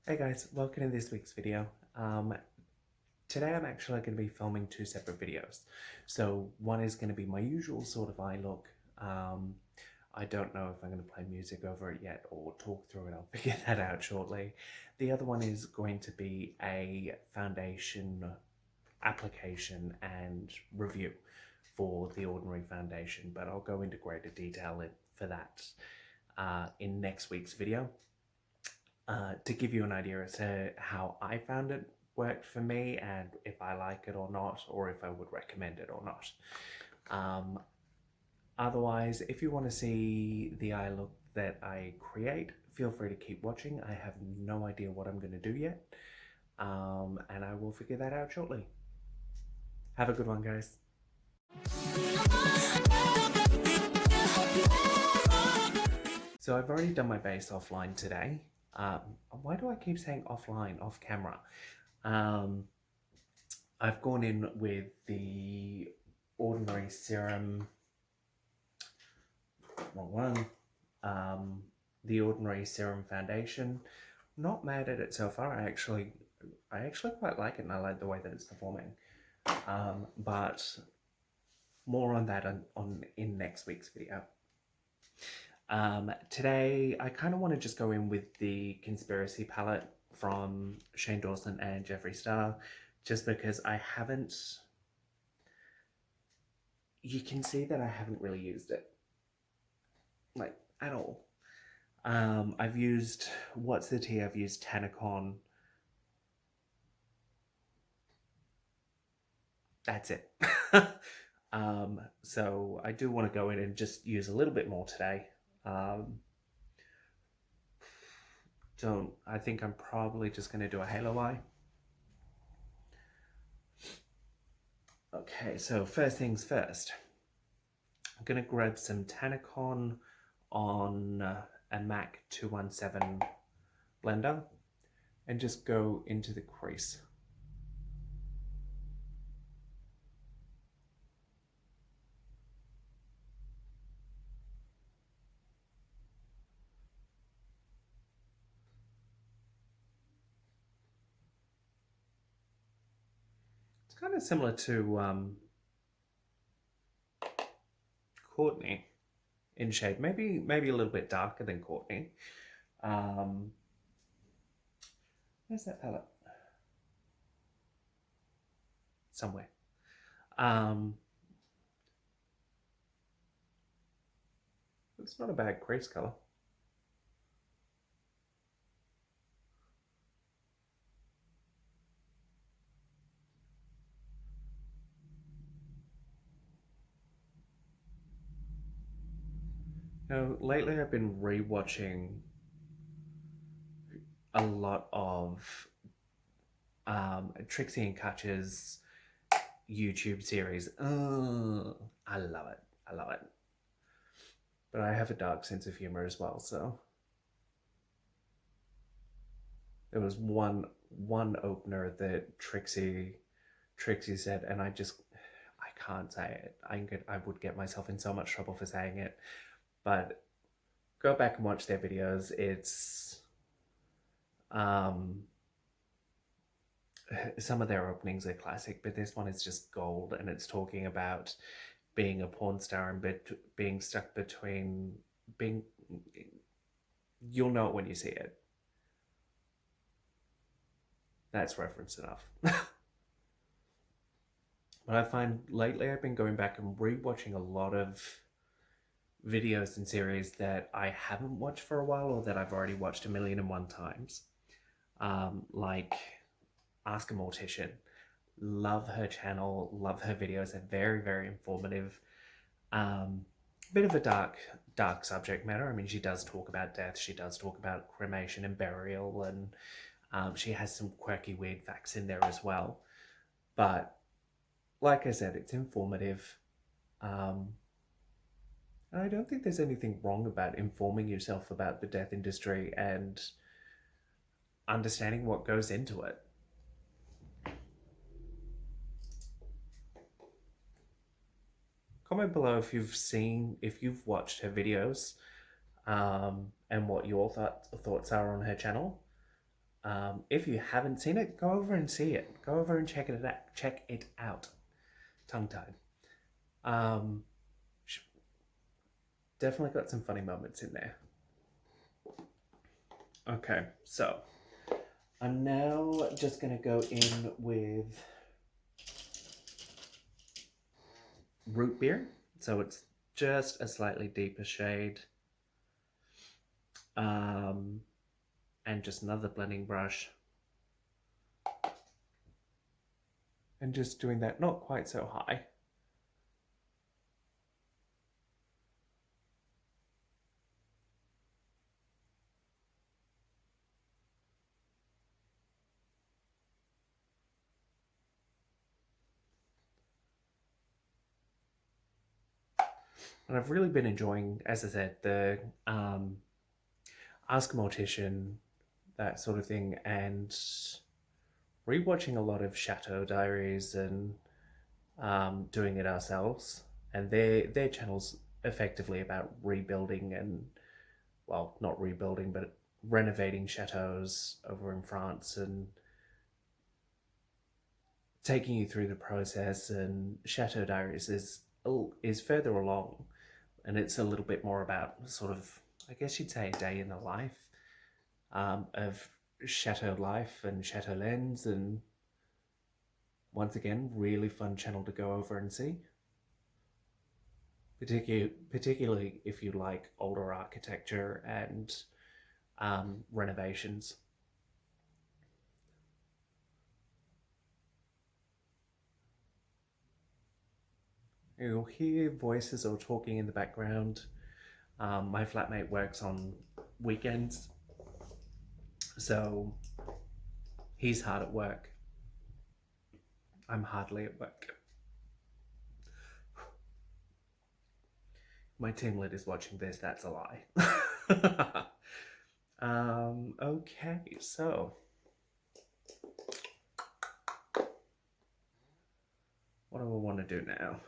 Hey guys, welcome to this week's video. Today I'm actually going to be filming two separate videos. So one is going to be my usual sort of eye look. I don't know if I'm going to play music over it yet or talk through it. I'll figure that out shortly. The other one is going to be a foundation application and review for the Ordinary Foundation, but I'll go into greater detail for that in next week's video. To give you an idea as to how I found it worked for me and if I like it or not, or if I would recommend it or not. Otherwise, if you want to see the eye look that I create, feel free to keep watching. I have no idea what I'm going to do yet, and I will figure that out shortly. Have a good one, guys. So I've already done my base offline today. Why do I keep saying offline, off camera? I've gone in with the Ordinary Serum, wrong one, the Ordinary Serum Foundation. Not mad at it so far. I actually quite like it, and I like the way that it's performing. But more on that in next week's video. Today, I kind of want to just go in with the Conspiracy palette from Shane Dawson and Jeffree Star, just because I haven't... You can see that I haven't really used it, like, at all. I've used... What's the Tea? I've used Tanacon. That's it. So I do want to go in and just use a little bit more today. I think I'm probably just going to do a halo eye. Okay, so first things first. I'm going to grab some Tanacon on a MAC 217 blender and just go into the crease. It's kind of similar to Courtney in shade, maybe a little bit darker than Courtney. Where's that palette? Somewhere. It's not a bad crease color. Now, lately I've been rewatching a lot of Trixie and Katja's YouTube series. I love it. I love it. But I have a dark sense of humor as well, so there was one opener that Trixie said, and I can't say it. I would get myself in so much trouble for saying it. But go back and watch their videos. It's some of their openings are classic, but this one is just gold, and it's talking about being a porn star and being stuck between being... You'll know it when you see it. That's reference enough. But I find lately I've been going back and rewatching a lot of videos and series that I haven't watched for a while, or that I've already watched 1,000,001 times. Like Ask a Mortician. Love her channel, love her videos. They're very, very informative. Bit of a dark subject matter. I mean, she does talk about death, she does talk about cremation and burial, and she has some quirky, weird facts in there as well. But like I said, it's informative. And I don't think there's anything wrong about informing yourself about the death industry and understanding what goes into it. Comment below if you've watched her videos, and what your thoughts are on her channel. If you haven't seen it, go over and see it. Go over and check it out. Check it out. Tongue tied. Um, definitely got some funny moments in there. Okay, so I'm now just gonna go in with root beer. So it's just a slightly deeper shade. And just another blending brush. And just doing that not quite so high. And I've really been enjoying, as I said, the Ask a Mortician, that sort of thing, and rewatching a lot of Chateau Diaries and doing it ourselves. And their channel's effectively about rebuilding and, well, not rebuilding, but renovating chateaus over in France and taking you through the process. And Chateau Diaries is further along, and it's a little bit more about sort of, I guess you'd say, a day in the life of Chateau life and Chateau Lens, and once again, really fun channel to go over and see. Particularly if you like older architecture and renovations. You'll hear voices or talking in the background. My flatmate works on weekends, so he's hard at work. I'm hardly at work. My team lead is watching this, that's a lie. Okay, so what do I want to do now?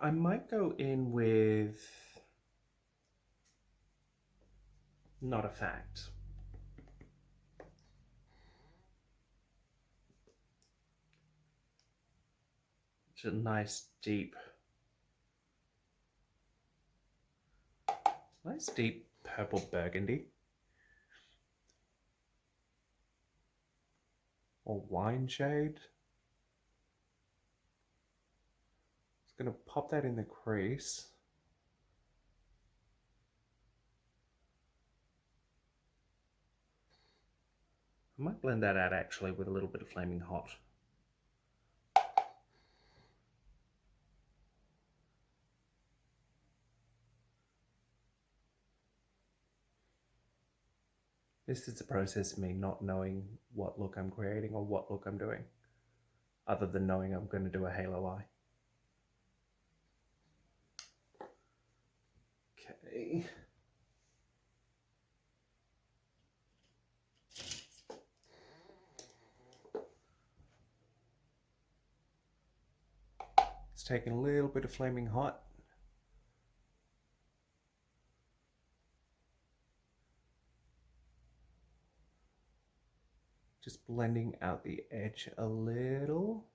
I might go in with Not a Fact. It's a nice deep purple burgundy. Or wine shade. Just gonna pop that in the crease. I might blend that out actually with a little bit of Flaming Hot. This is the process of me not knowing what look I'm creating or what look I'm doing, other than knowing I'm going to do a halo eye. Okay. It's taking a little bit of Flaming Hot. Just blending out the edge a little.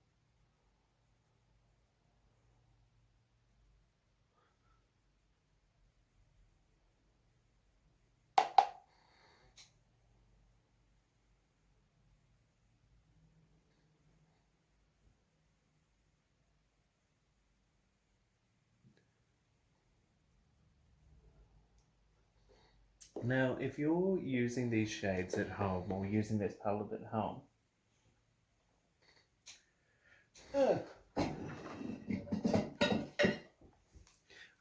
Now, if you're using these shades at home or using this palette at home,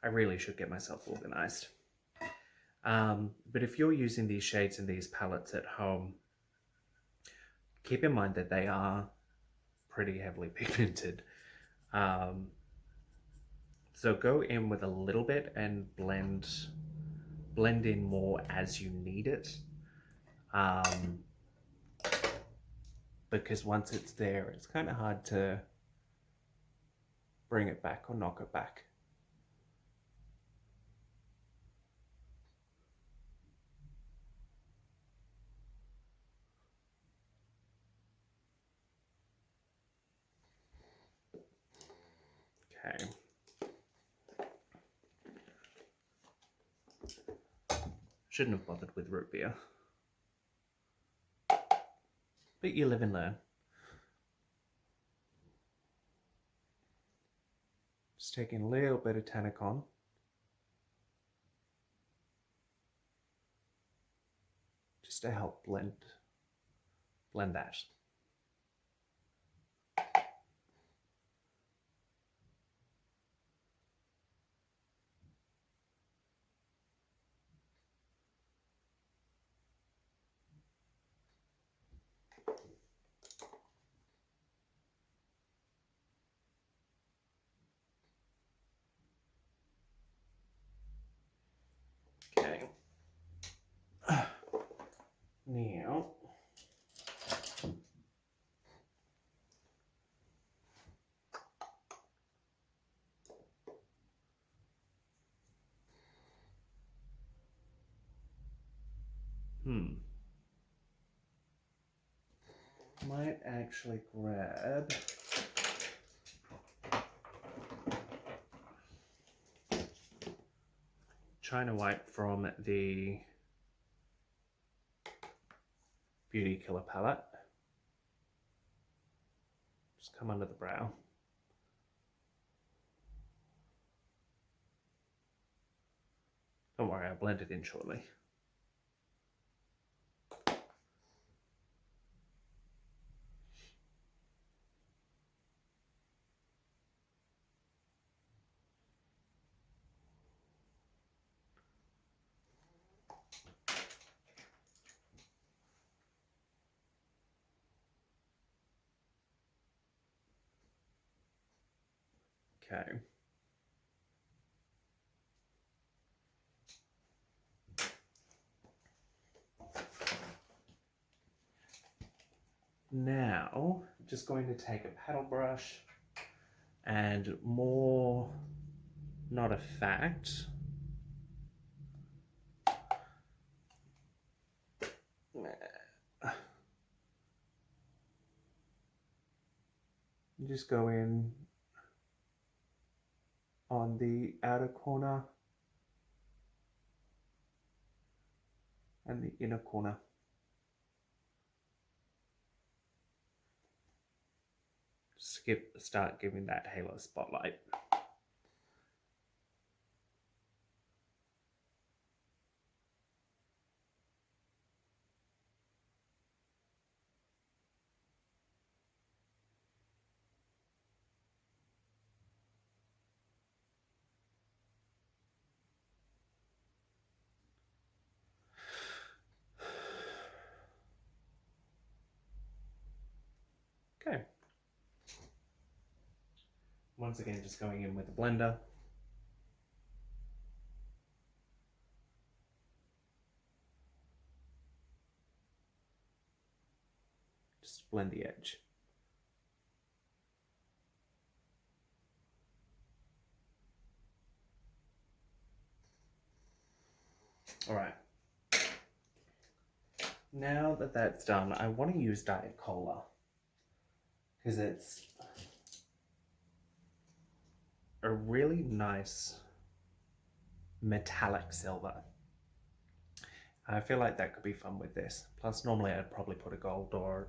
I really should get myself organized. But if you're using these shades and these palettes at home, keep in mind that they are pretty heavily pigmented. So go in with a little bit and blend in more as you need it. Because once it's there, it's kind of hard to bring it back or knock it back. Okay. Shouldn't have bothered with root beer. But you live and learn. Just taking a little bit of Tanacon. Just to help blend that. Okay. Now, might actually grab China White from the Beauty Killer palette. Just come under the brow. Don't worry, I'll blend it in shortly. Okay. Now, just going to take a paddle brush and more, not a fact, just go in on the outer corner and the inner corner. Start giving that halo spotlight. Okay. Once again, just going in with the blender. Just blend the edge. All right. Now that that's done, I want to use Diet Cola because it's a really nice metallic silver. I feel like that could be fun with this. Plus, normally I'd probably put a gold or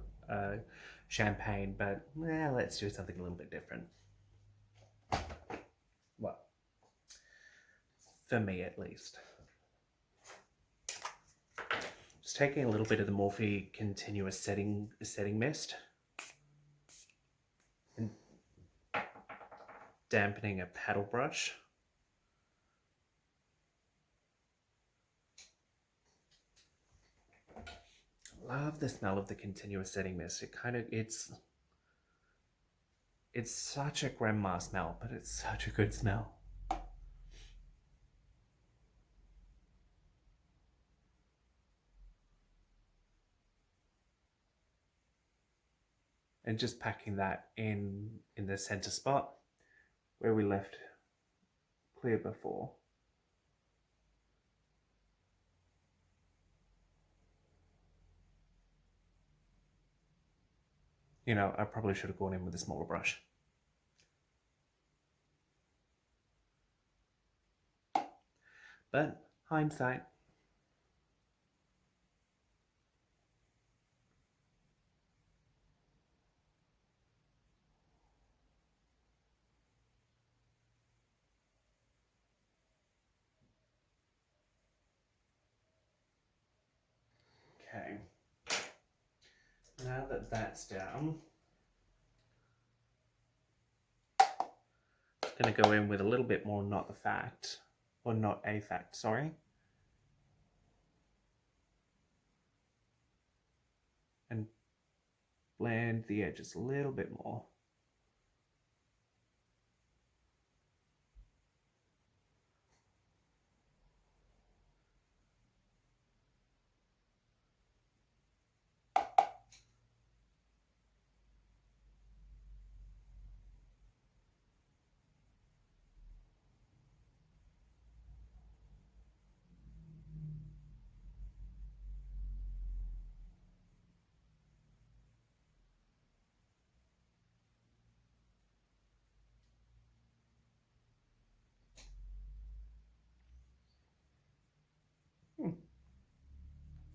champagne, but let's do something a little bit different. Well, for me at least. Just taking a little bit of the Morphe Continuous Setting Mist and dampening a paddle brush. Love the smell of the Continuous Setting Mist. It's such a grandma smell, but it's such a good smell. And just packing that in the center spot where we left clear before. You know, I probably should have gone in with a smaller brush. But hindsight. Okay. Now that that's down, I'm going to go in with a little bit more not the fact, or not a fact, sorry. And blend the edges a little bit more.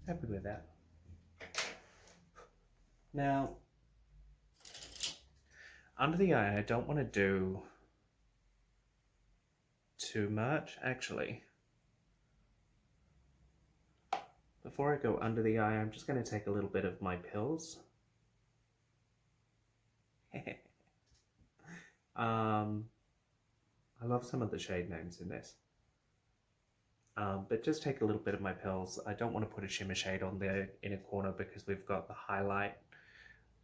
Happy with that. Now, under the eye, I don't want to do too much, actually. Before I go under the eye, I'm just going to take a little bit of my pills. I love some of the shade names in this. But just take a little bit of my pills. I don't want to put a shimmer shade on the inner corner because we've got the highlight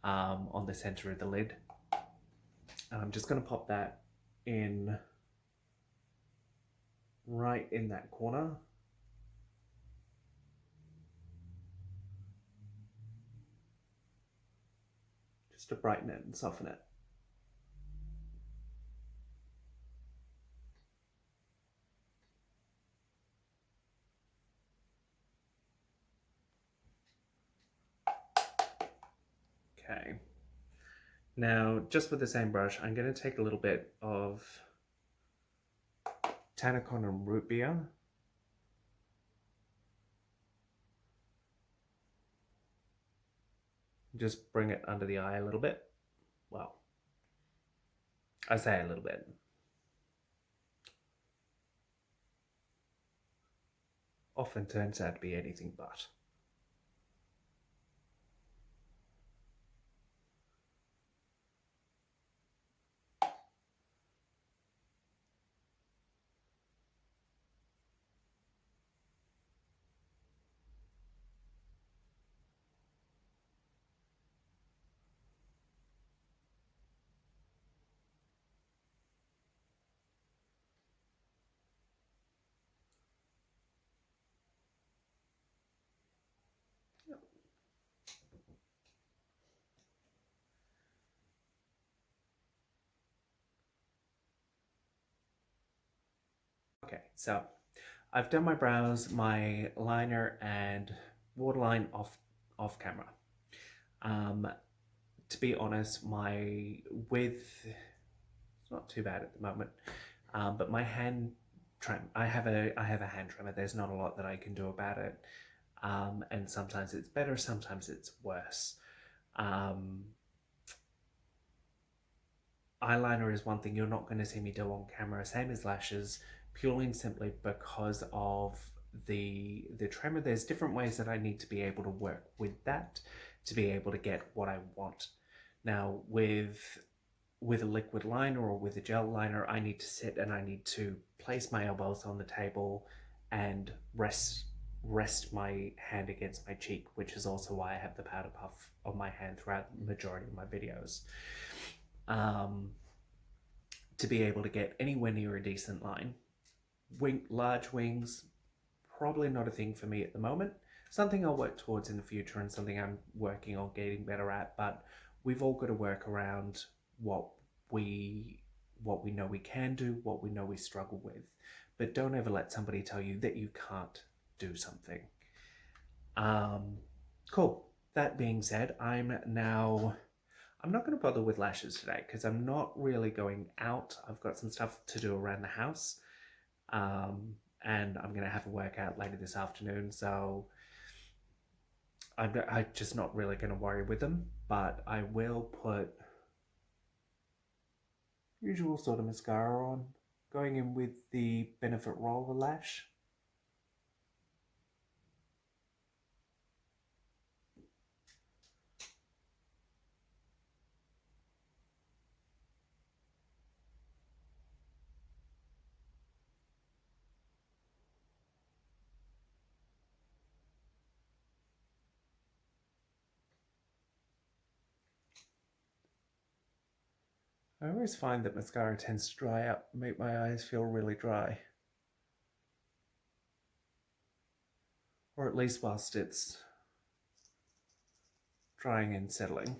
on the center of the lid. And I'm just going to pop that in right in that corner. Just to brighten it and soften it. Okay. Now, just with the same brush, I'm going to take a little bit of Tanacon and Root Beer. Just bring it under the eye a little bit. Well, I say a little bit. Often turns out to be anything but. Okay, so I've done my brows, my liner, and waterline off camera. To be honest, my width is not too bad at the moment, but my hand trim, I have a hand trimmer. There's not a lot that I can do about it, and sometimes it's better, sometimes it's worse. Eyeliner is one thing you're not going to see me do on camera, same as lashes, purely and simply because of the tremor. There's different ways that I need to be able to work with that to be able to get what I want. Now with a liquid liner or with a gel liner, I need to sit and I need to place my elbows on the table and rest my hand against my cheek, which is also why I have the powder puff on my hand throughout the majority of my videos. To be able to get anywhere near a decent line. Large wings, probably not a thing for me at the moment. Something I'll work towards in the future and something I'm working on getting better at, but we've all got to work around what we know we can do, what we know we struggle with. But don't ever let somebody tell you that you can't do something. Cool. That being said, I'm not going to bother with lashes today because I'm not really going out. I've got some stuff to do around the house. and I'm going to have a workout later this afternoon, so I'm just not really going to worry with them, but I will put usual sort of mascara on, going in with the Benefit Roller Lash. I always find that mascara tends to dry out, make my eyes feel really dry. Or at least whilst it's drying and settling.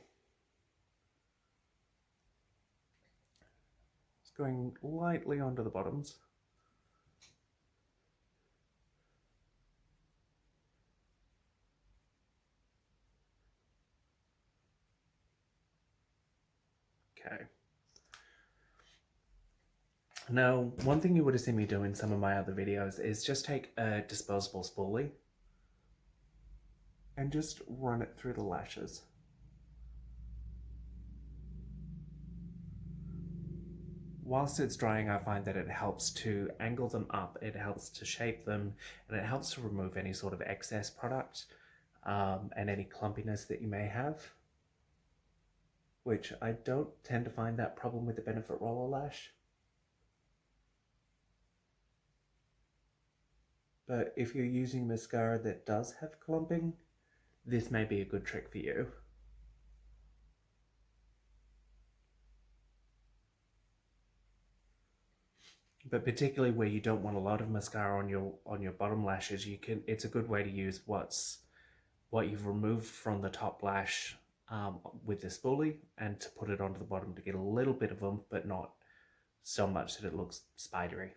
Just going lightly onto the bottoms. Okay. Now, one thing you would have seen me do in some of my other videos is just take a disposable spoolie and just run it through the lashes. Whilst it's drying, I find that it helps to angle them up, it helps to shape them, and it helps to remove any sort of excess product and any clumpiness that you may have, which I don't tend to find that problem with the Benefit Roller Lash. But if you're using mascara that does have clumping, this may be a good trick for you. But particularly where you don't want a lot of mascara on your bottom lashes, it's a good way to use what you've removed from the top lash with the spoolie and to put it onto the bottom to get a little bit of oomph, but not so much that it looks spidery.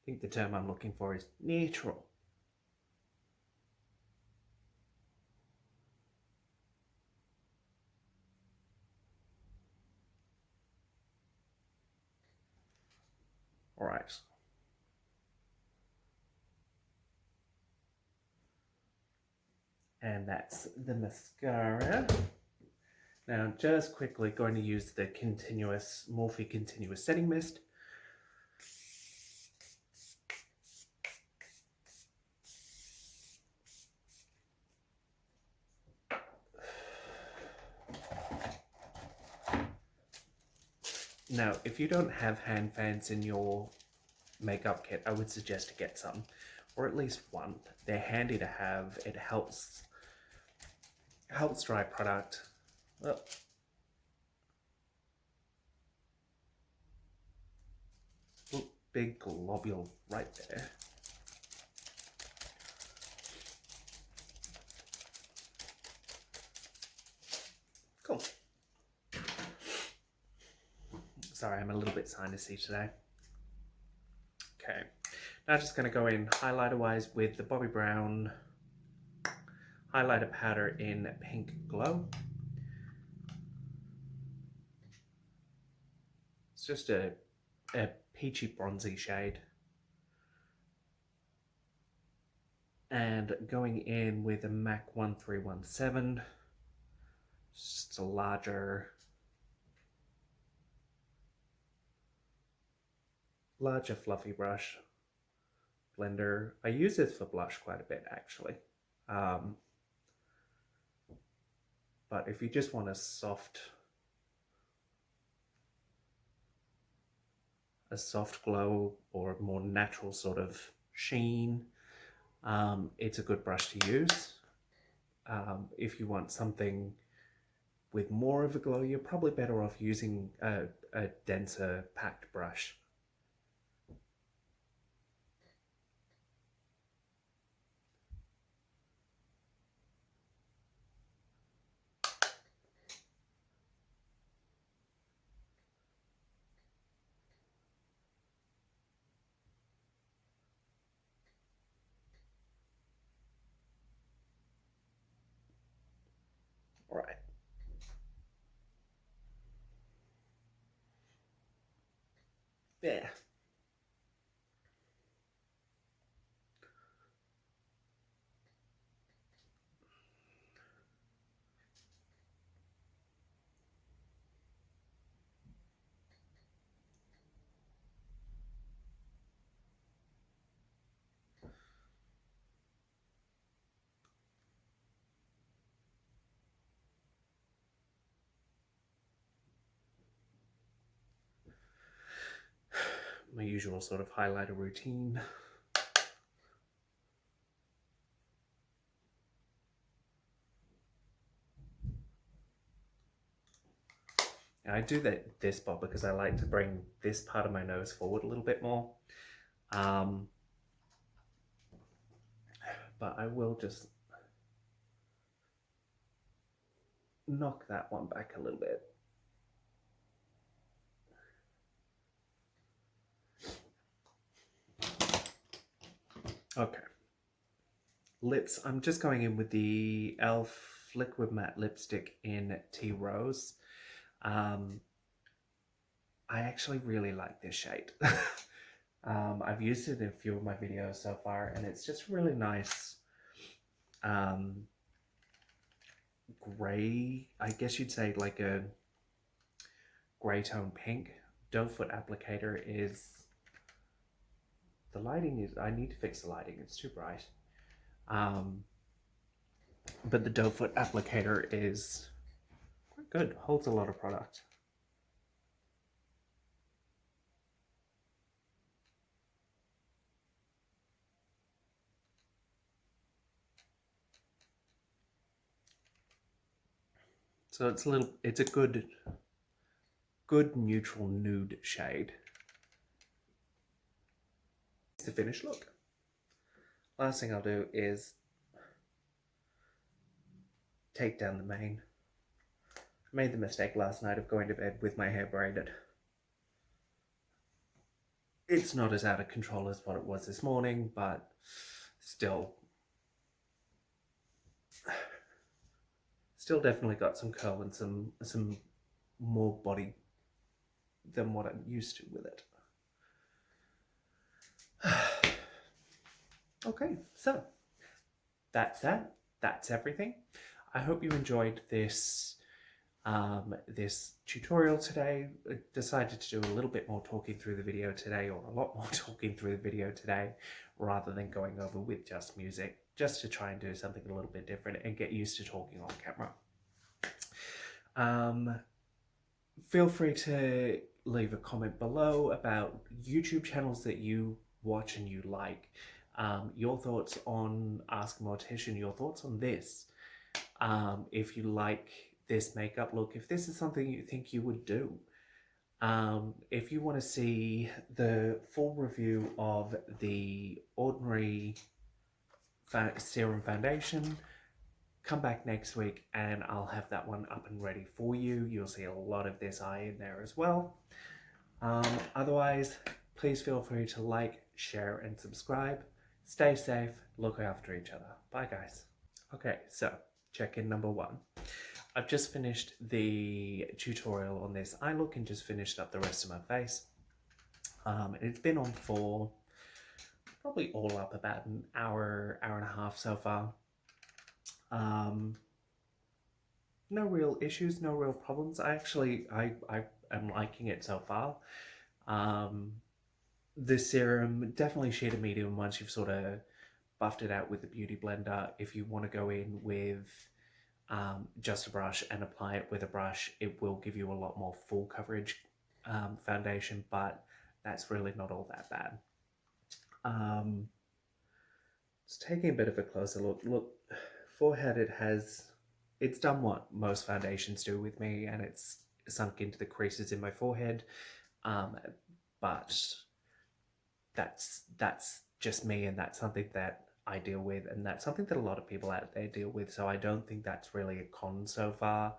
I think the term I'm looking for is natural. All right. And that's the mascara. Now, just quickly going to use the Morphe Continuous Setting Mist. Now, if you don't have hand fans in your makeup kit, I would suggest to get some, or at least one. They're handy to have. It helps dry product. Oh. Big globule right there. Cool. Sorry, I'm a little bit sinusy today. Okay, now just going to go in highlighter wise with the Bobbi Brown highlighter powder in Pink Glow. It's just a peachy bronzy shade. And going in with a MAC 1317, just a larger fluffy brush blender. I use this for blush quite a bit actually. But if you just want a soft glow or a more natural sort of sheen, it's a good brush to use. If you want something with more of a glow, you're probably better off using a denser packed brush. All right. Yeah. My usual sort of highlighter routine. I do this spot because I like to bring this part of my nose forward a little bit more. But I will just knock that one back a little bit. Okay. Lips, I'm just going in with the e.l.f. Liquid Matte Lipstick in Tea Rose. I actually really like this shade. I've used it in a few of my videos so far, and it's just really nice gray, I guess you'd say like a gray tone pink. Doe Foot applicator is, the lighting is, I need to fix the lighting, it's too bright. But the Doe Foot applicator is quite good, holds a lot of product. So it's a good neutral nude shade. It's the finished look. Last thing I'll do is take down the mane. I made the mistake last night of going to bed with my hair braided. It's not as out of control as what it was this morning, but still definitely got some curl and some more body than what I'm used to with it. Okay, so that's that. That's everything. I hope you enjoyed this this tutorial today. I decided to do a little bit more talking through the video today, or a lot more talking through the video today, rather than going over with just music, just to try and do something a little bit different and get used to talking on camera. Feel free to leave a comment below about YouTube channels that you watch and you like. Your thoughts on Ask a Mortician, your thoughts on this. If you like this makeup look, if this is something you think you would do. If you want to see the full review of the Ordinary Serum Foundation, come back next week and I'll have that one up and ready for you. You'll see a lot of this eye in there as well. Otherwise, please feel free to like, share and subscribe. Stay safe, look after each other. Bye guys. Okay, so check-in number 1. I've just finished the tutorial on this eye look and just finished up the rest of my face. It's been on for probably all up about an hour, hour and a half so far. No real issues, no real problems. I am liking it so far. The serum, definitely shade a medium once you've sort of buffed it out with the Beauty Blender. If you want to go in with just a brush and apply it with a brush, it will give you a lot more full coverage foundation, but that's really not all that bad. Just taking a bit of a closer look. Look, forehead, it's done what most foundations do with me, and it's sunk into the creases in my forehead. But that's just me, and that's something that I deal with, and that's something that a lot of people out there deal with, so I don't think that's really a con so far.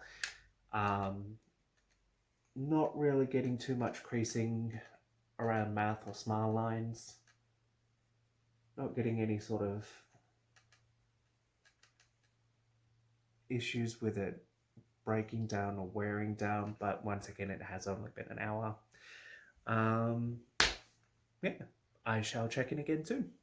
Not really getting too much creasing around mouth or smile lines. Not getting any sort of issues with it breaking down or wearing down, but once again, it has only been an hour. I shall check in again soon.